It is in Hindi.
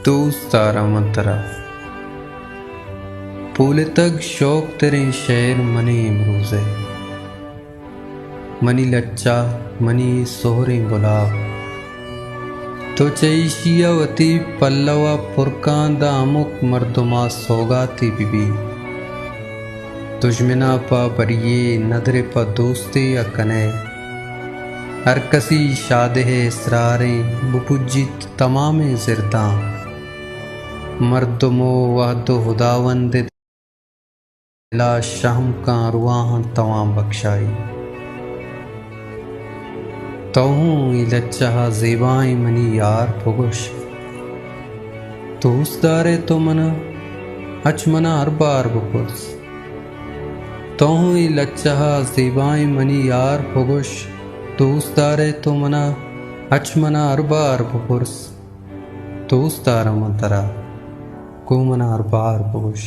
दोस्तारा मंतरा पूले तक शौक तेरे शेर मनी इमरूज़े मनी लच्चा मनी सोहरे गुलाब तो चईशियावती पल्लवा पुरकांदा अमुक मर्दुमा सौगाती बीबी तुझमिना पा बरिए नदरे पा दोस्ते या कने हर कसी शादे इसरारें बुपुजित तमाम जिरदा मर्दमो वादो खुदावंद ला शाम का रुआह तवाम बख्शाई तहूँ इलच्चा ज़ेबाई मनी यार पुगुश दोस्तारे तो मना अचमना अरबार बुपुस तहूँ इलच्चा ज़ेबाई मनी यार पुगुश दोस्तारे तो मना अचमना अरबार बुपुस दोस्तारा मंतरा को मना अरबार बुगुश।